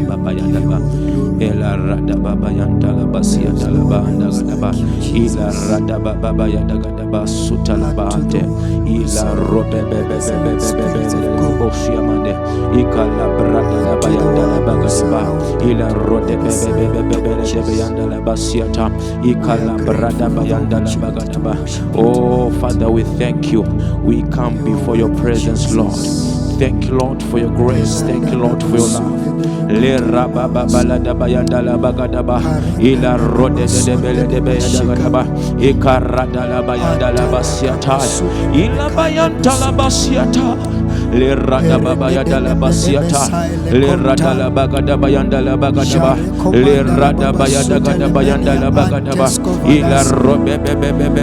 baba yandaba ela rada baba yandala basia dalaba andaba ila rada baba yadagadaba sutalaba ante ila robe bebe boshia mande ikala brada baba yandala bagadaba ila rode bebe yandala basiata ikala brada baba yandala bagadaba. Oh Father, we thank you. We come before your presence, Lord. Thank you, Lord, for your grace. Thank you, Lord, for your love. Le rababa balada bayanda la bagadaba ila rode de bele de bayanda ikarada la bayanda la basiata ila bayanda la basiata le rada baba yanda la basiata le rada la bagada bayanda la bagadaba le rada bayanda gada bayanda la bagadaba ila robe bebe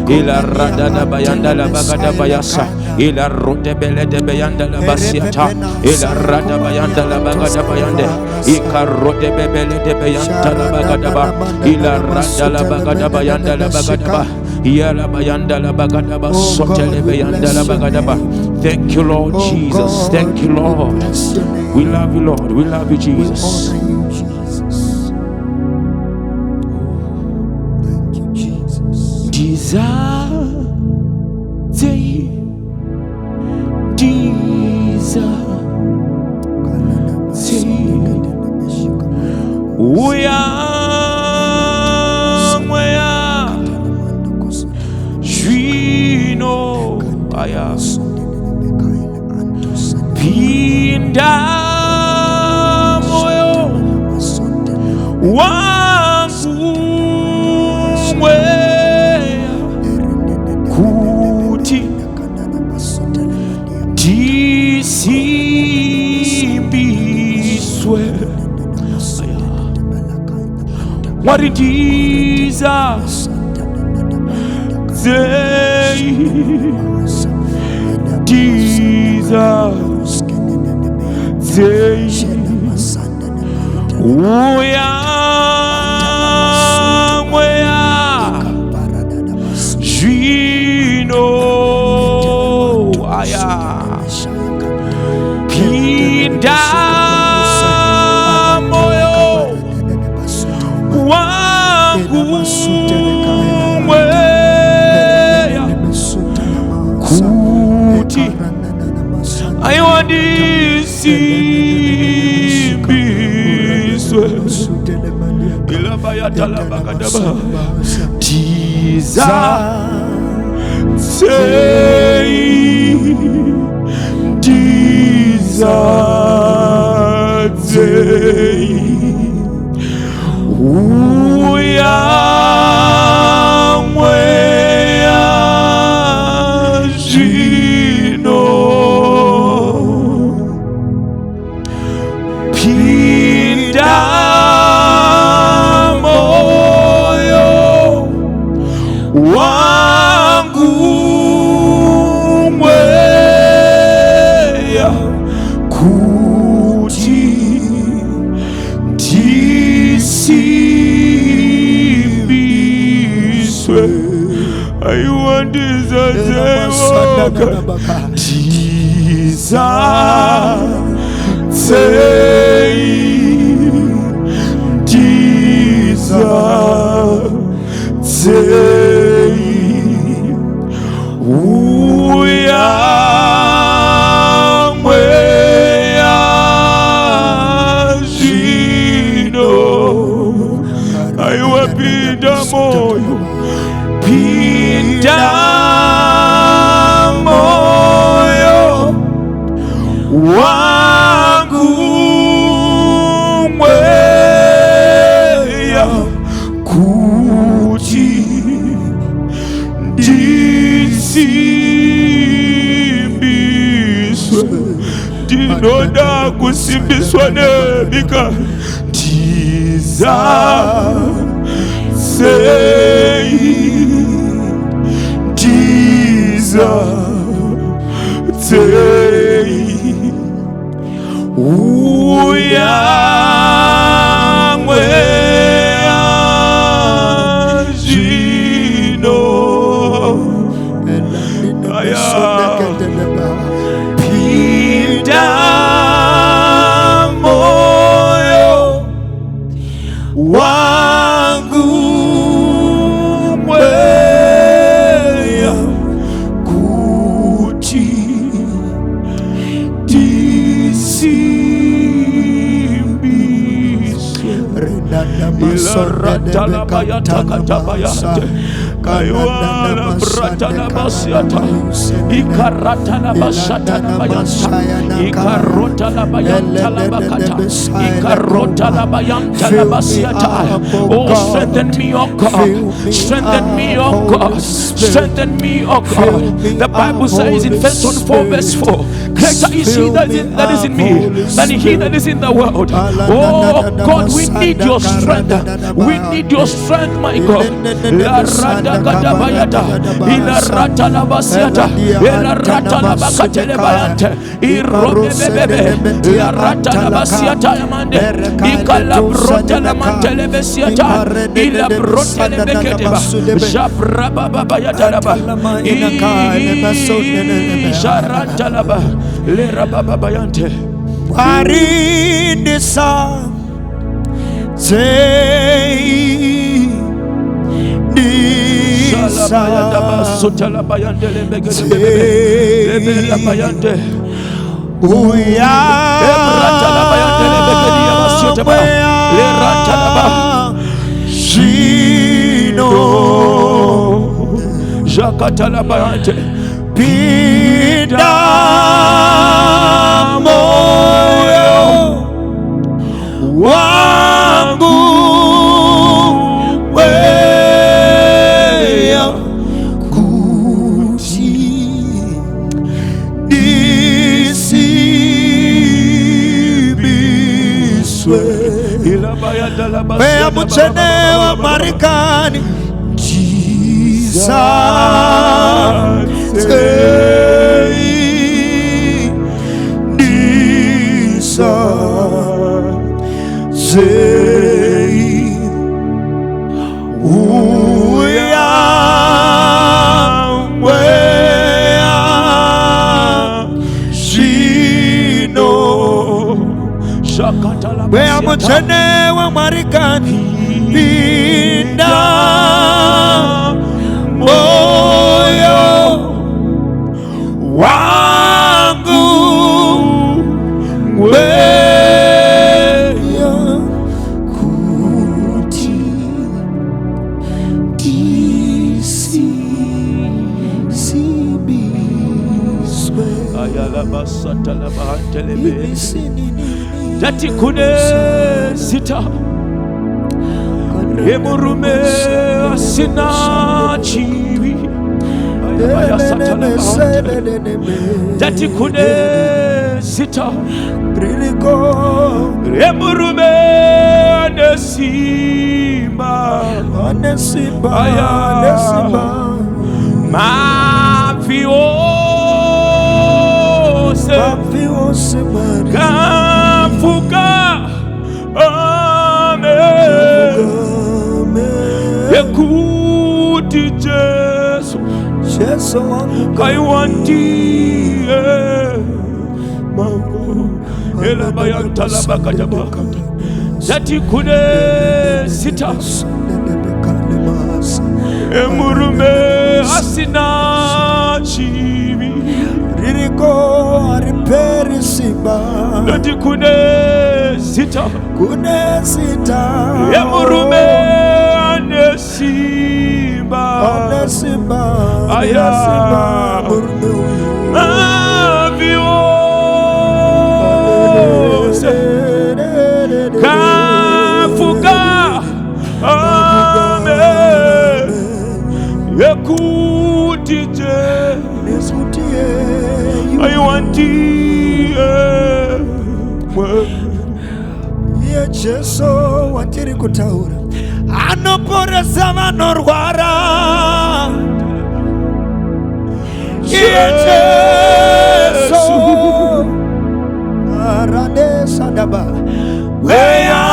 ila rada la bayanda la bagada bayasa ila rode bele de bayanda la basiata ila rada bayanda la bagada bayande ikarode bebele de bayanda la bagadaba ila rada la bagada bayanda la bagadaba yala bayanda la bagadaba sotele bayanda la bagadaba. Thank you, Lord Jesus. Thank you, Lord. We love you, Lord. We love you, Jesus. Thank you, Jesus. Desire, we are Shino aya pinda moyo wangu kuti disibiswe what it is I want this dinoda kusimbiswa nebika tiza sei tiza sei uya jino pinda moyo Kayuala Bratana Basiata, Ikaratana Bashatana Bayanta, Ikarotana Bayanta Labakata, Ikarotana Bayanta Labasiata. Oh, strengthen me, oh God, strengthen me, oh God, strengthen me, oh God. The Bible says in 1 4 verse 4, greater is he that is in me than he that is in the world. Oh God, we need your strength. We need your strength, my God. La rada gadabayata, ila rata la basiata, ila rata la bakatele bayante, irobe bebebe, la rata la basiata yamande, ikala brote la mantele besiata, ila brote le bekedeba, jabra baba bayata laba, jarata laba, le rababa bayante. Arindisa Say Wea muchenewa Marikani Jesus say Nisa say Uya wea Shino Wea muchenewa Marikani Pinda moyo wangu weya kuti tisibiswe ayala basata la bahantelebe Dati kune sita Emurume asina chiwi Ayaya sata la bahante Dati kune sita Emurume anesimba Aya Mafiose Kafuka Amen Ekuti Jesu Kaiwanti Mango Ela bayanta la bakataba Zati kune sita Emurume asina chibi Ririko ariperi simba Zati kune sita Emurume anesimba Aya Maviose Kafuka Amen Ekutije I want Yecheso watiri kutaura Anoporesa vanorwara Yecheso Arade sadaba Weya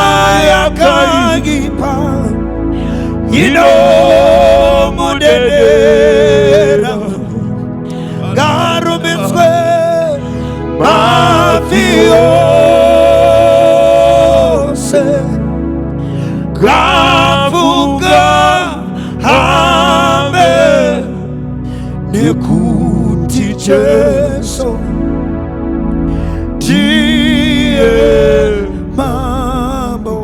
yakagipa Ino mudedera Garubiswe Mafiose Kafuka Hame Nekuti Jesu Die Mambo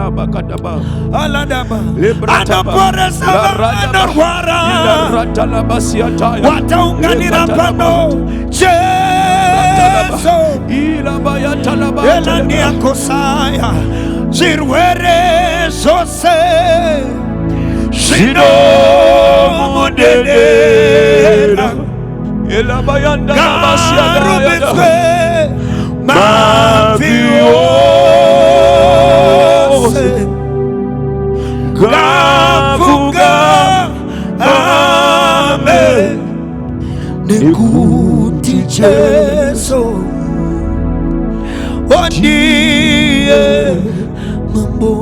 Rabakadaba. Aladaba. Lebrataba. Anaporesa La radaba. anarwara. Ila ratalabasiataya. Wataunganira pano. Jesu. Ila bayatalaba. Elania kosaya. Zirwere zose. Shino mudedera. Ila bayanda basiada. Garubitwe. Maviose. Gafuga. Amen. Nekuti Jesu. Odie mambo.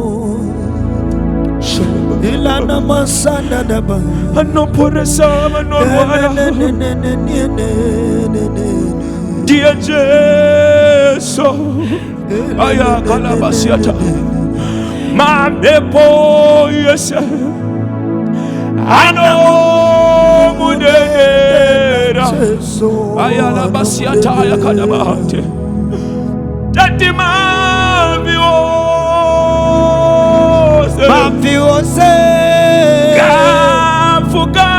Ilana masanda daba. Anoporesa manorwaya. Dear Jesus, aya kalabasiata. Mamepo yes. Ano mudera. Aya labasiata aya kalabate. Tati Maviose. Gafuga.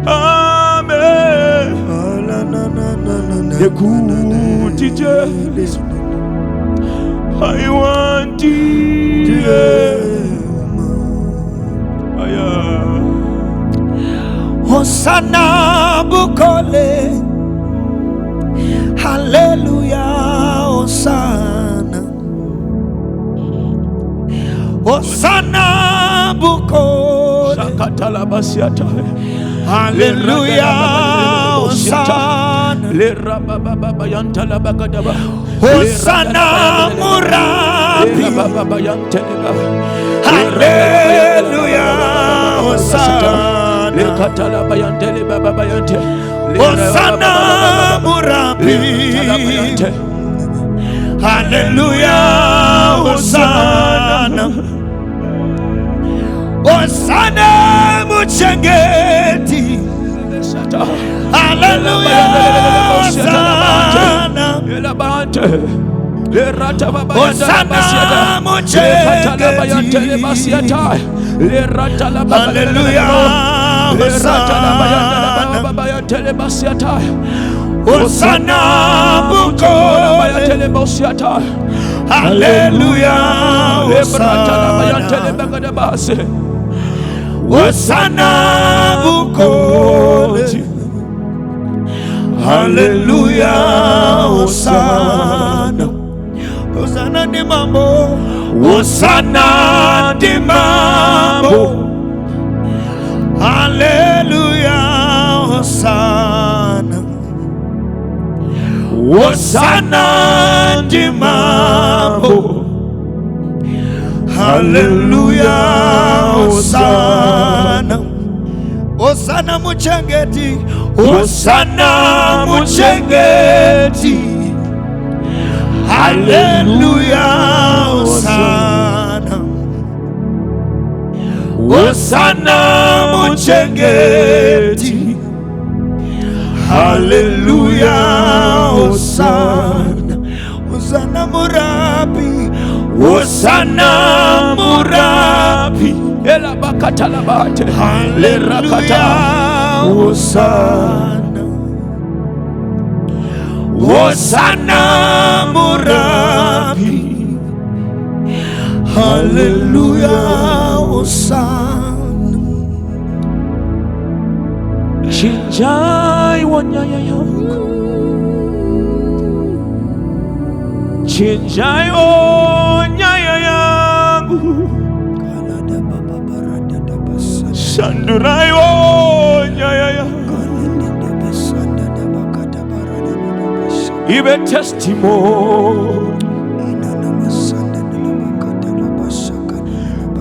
Amen. Nekuti Jesu. I want you. Aya. Hosanna bukole. Hallelujah. Hosanna. Hosanna bukole. Shakatalabasiata. Hallelujah. Hosanna. Le rababa yantala bagadaba. Hosanna murabi. Rababa yanteleba. Hallelujah. Hosanna. Le katalaba yantele baba yante. Hosanna murabi. Hallelujah. Hosanna. Hosanna muchengeti. Hallelujah. Hosanna. Hosanna muchengeti. Hallelujah. Hosanna bukole. Hallelujah. Hosanna bukole. Hallelujah. Hosanna. Hosanna di mambo. Hosanna di mambo. Hallelujah. Hosanna. Hosanna di mambo. Hallelujah. Hosanna. Hosanna muchengeti. Hosanna muchengeti. Hallelujah. Hosanna. Hosanna muchengeti. Hallelujah. Hosanna. Hosanna murabi. Hosanna murabi. Ela bakatalabate. Hallelujah. Hosanna. Hosanna murabi. Hallelujah. Hosanna. Chinjai wanyaya yangu. Chinjai wanyaya yangu. Sandurai wanyaya yangu. Ibe testimony.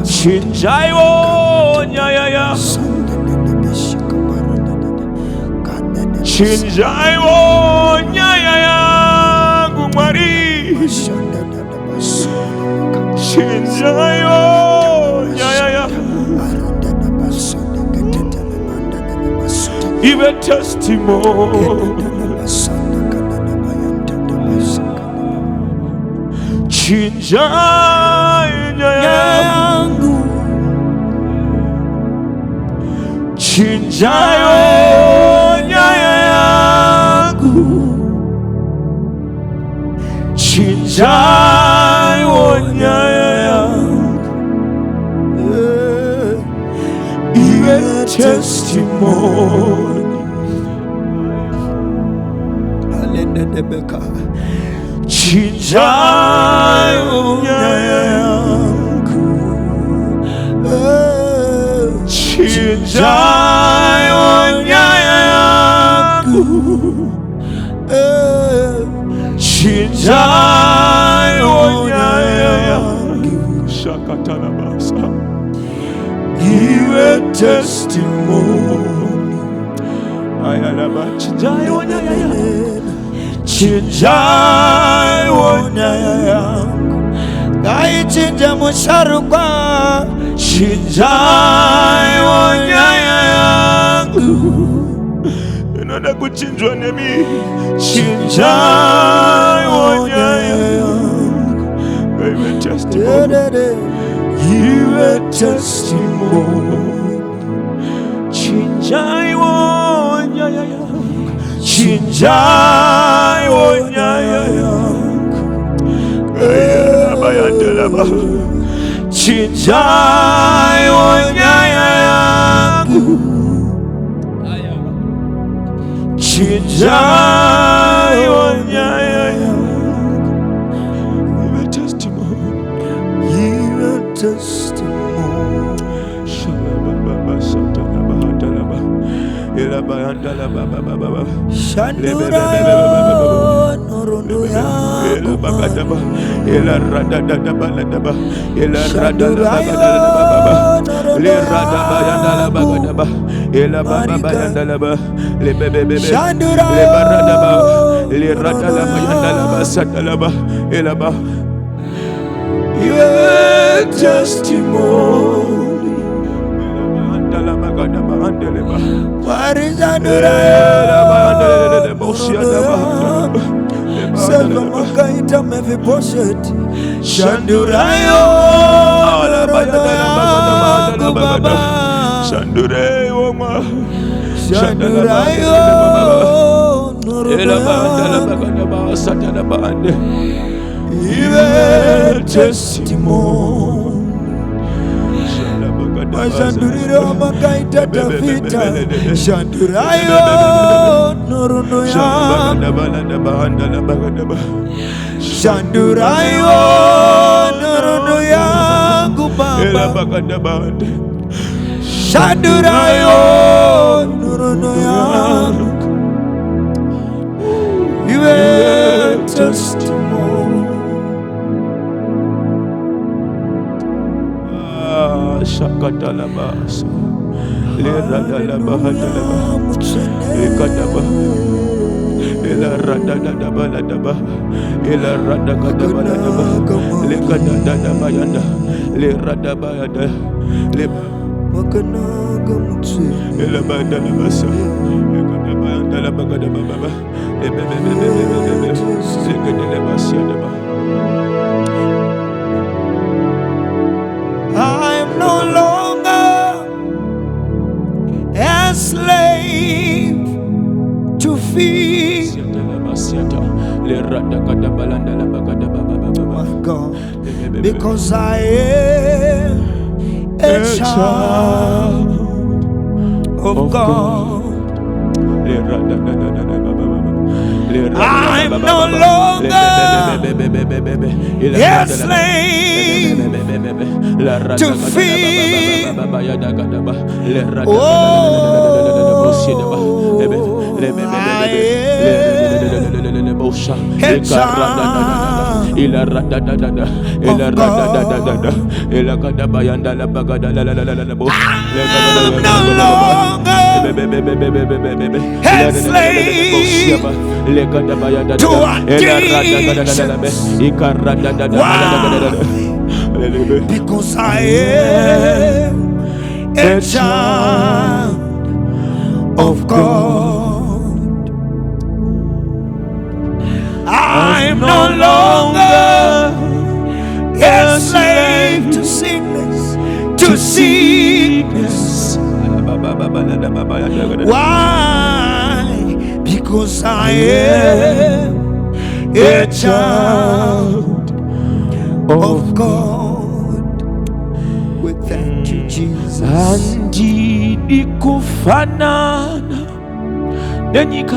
Chinjai wanyaya yangu. Chinjai wanyaya yangu mwari. Chinjai wanyaya yangu. Ibe testimony. chinja nyayo yangu, chinjayo nyayo yangu, chinjayo nyayo yangu, iwe testimony. Alenedebeka Chinjayo nyayo yangu, chinjayo nyayo yangu, chinjayo nyayo yangu, shakatalabasa, iwe testimony. Ayalaba, chinjayo nyayo yangu, chinjayo nyayo yangu, ngaichinja musharukwa, chinjayo nyayo yangu, inoda kuchinjwa nemi, chinjayo nyayo yangu, iwe testimony, iwe testimony, chinjayo nyayo yangu, chinjayo nyayo yangu, abayandelaba, chinjayo nyayo yangu, chinjayo nyayo yangu, iwe testimony, iwe testimony. Shalababa satalaba hatalaba, elaba handalaba baba, shandura norondo yangu, Bakadaba, ela rada dada baladaba, ela rada Shandura baba, le rada bayandala bagadaba, ela baba bayandala le bebe, Shandura le barada ba, le rada la bayandala basatala ba, ela ba. Your testimony, andala bagadaba andele ba, warizandura ela bayandele bosia ba. Selva makaita meviposheti, shandurayo norondo baba, Shandurayo ma, shandurayo norondo, iwe testimony. Mashanduriro makaita tafita, shandurayo norondo yangu, shandurayo norondo yangu baba, shandurayo norondo yangu, iwe testimony. Shakatalabasa, Leradalabahadalaba, Ekadaba, Ela Radadadabaladaba, Ela Radakadabaladaba, Lekadadabayanda, Leradabayada, Makanaga mutse, Ela Badalabasa, Ekadabayandalabakadababa, Ebebebebebebebe, Sekadalabasiadaba. I'm no longer a slave to fear. My God, because I am a child of God. I'm no longer a slave to fear. Oh, I because I am a child of God. I'm no longer Why? Because I am a child of God. We thank you, Jesus. Andidi kufanana denyika,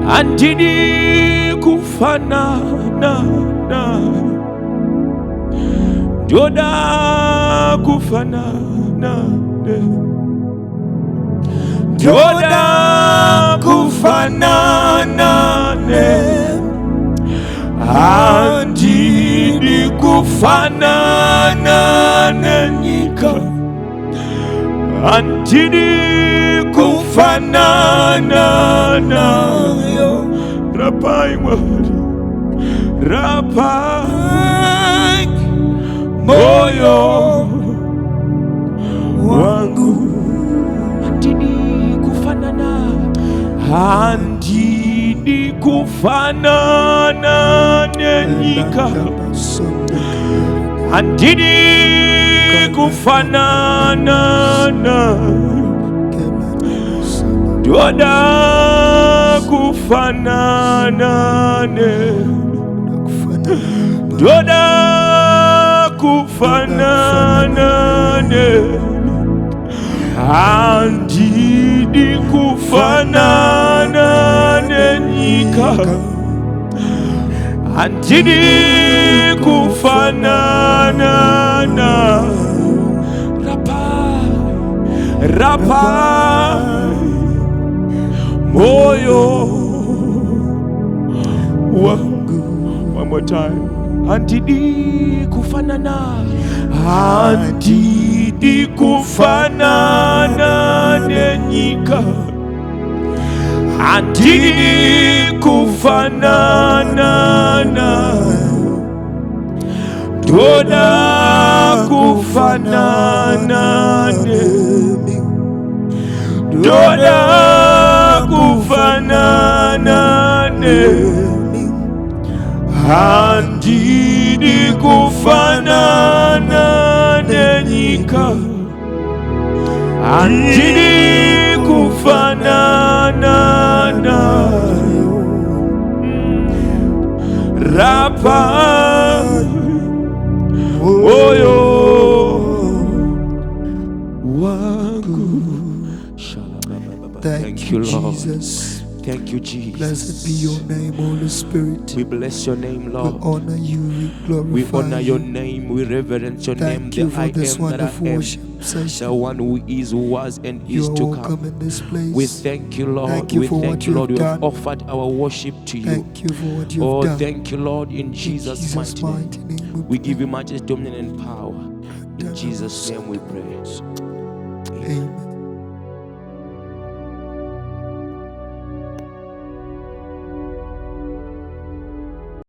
andidi kufanana na Joda kufanana Joda kufanana andidi kufanana denyika, andidi kufanana nayo. Rapai mwari, rapai moyo wangu, andidi kufanana, andidi kufanana nenyika, andidi kufanana na Joda kufanana ne Joda kufanana ne andidi kufanana nenyika, andidi kufanana na Rapa moyo wangu. One more time. Andidi kufanana, andidi kufanana nenyika, andidi kufanana na Joda kufanana ne Joda kufanana ne andidi kufanana nenyika, andidi kufanana na Rapa moyo wangu. Thank you, Jesus. Thank you, Jesus. Blessed be your name, Holy Spirit. We bless your name, We Lord. honor you, we glorify We honor your you. name. We reverence your name. Thank you The I for this am that I wonderful am. worship The session. one who is, who was, and You is are to welcome come. in this place. We thank you, Lord. Thank you We for what thank you, you Lord. have We have done. offered our worship to you. Thank you for what you've Oh, done. thank you, Lord, in In Jesus' mighty name. We give you majesty, dominion, and power. In Jesus' name we pray. Amen.